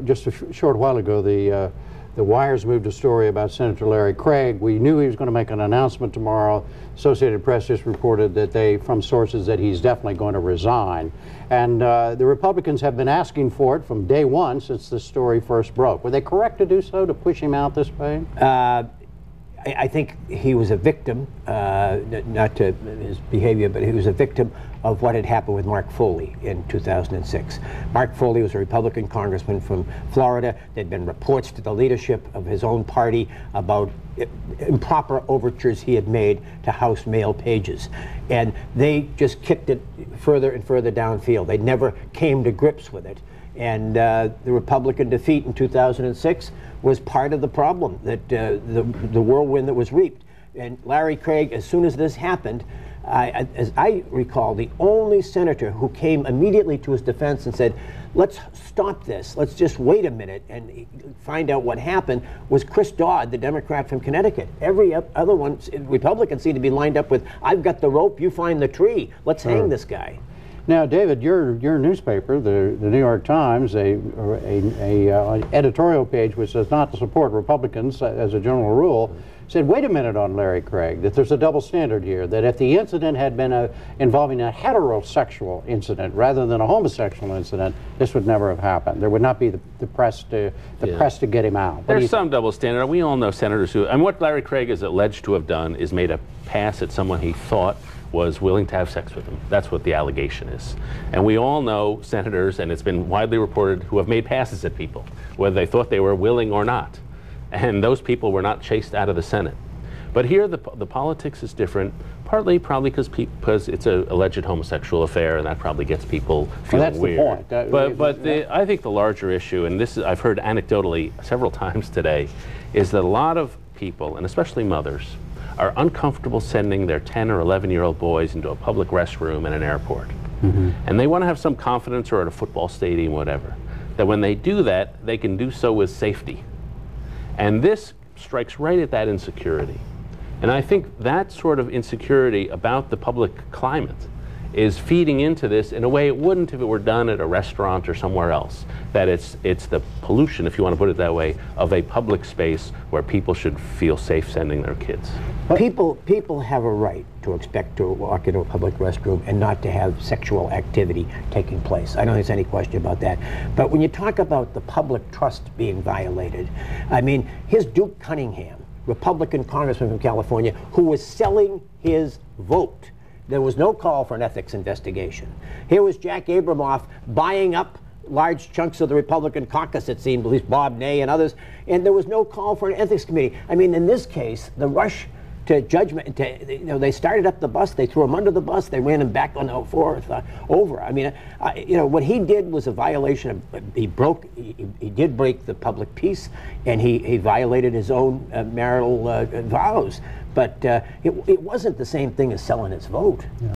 Just a short while ago, the wires moved a story about Senator Larry Craig. We knew he was going to make an announcement tomorrow. Associated Press just reported that from sources that he's definitely going to resign. And the Republicans have been asking for it from day one since this story first broke. Were they correct to do so, to push him out this way? I think he was a victim, not to his behavior, but he was a victim of what had happened with Mark Foley in 2006. Mark Foley was a Republican congressman from Florida. There'd been reports to the leadership of his own party about improper overtures he had made to House mail pages. And they just kicked it further and further downfield. They never came to grips with it. And the Republican defeat in 2006 was part of the problem, that the whirlwind that was reaped. And Larry Craig, as soon as this happened, as I recall, the only senator who came immediately to his defense and said, let's stop this, let's just wait a minute and find out what happened, was Chris Dodd, the Democrat from Connecticut. Every other one, Republicans seemed to be lined up with, I've got the rope, you find the tree, let's hang this guy. Now, David, your newspaper, the New York Times, an editorial page which does not support Republicans as a general rule, said, wait a minute on Larry Craig, that there's a double standard here, that if the incident had been involving a heterosexual incident rather than a homosexual incident, this would never have happened. There would not be the press to get him out. There's some double standard. We all know senators who, and what Larry Craig is alleged to have done is made a pass at someone he thought was willing to have sex with him. That's what the allegation is. And we all know senators, and it's been widely reported, who have made passes at people, whether they thought they were willing or not. And those people were not chased out of the Senate. But here the politics is different, partly probably because it's an alleged homosexual affair, and that probably gets people feeling weird. That's the point. But I think the larger issue, and this is, I've heard anecdotally several times today, is that a lot of people, and especially mothers, are uncomfortable sending their 10 or 11-year-old boys into a public restroom in an airport. And they want to have some confidence, or at a football stadium, whatever, that when they do that, they can do so with safety. And this strikes right at that insecurity. And I think that sort of insecurity about the public climate is feeding into this in a way it wouldn't if it were done at a restaurant or somewhere else. That it's the pollution, if you want to put it that way, of a public space where people should feel safe sending their kids. People have a right to expect to walk into a public restroom and not to have sexual activity taking place. I don't think there's any question about that. But when you talk about the public trust being violated, I mean, here's Duke Cunningham, Republican congressman from California, who was selling his vote. There was no call for an ethics investigation. Here was Jack Abramoff buying up large chunks of the Republican caucus, it seemed, at least Bob Ney and others, and there was no call for an ethics committee. I mean, in this case, the rush to judgment, they started up the bus, they threw him under the bus, they ran him back on the fourth over. I mean, what he did was a violation of, he did break the public peace, and he violated his own marital vows. But it wasn't the same thing as selling his vote.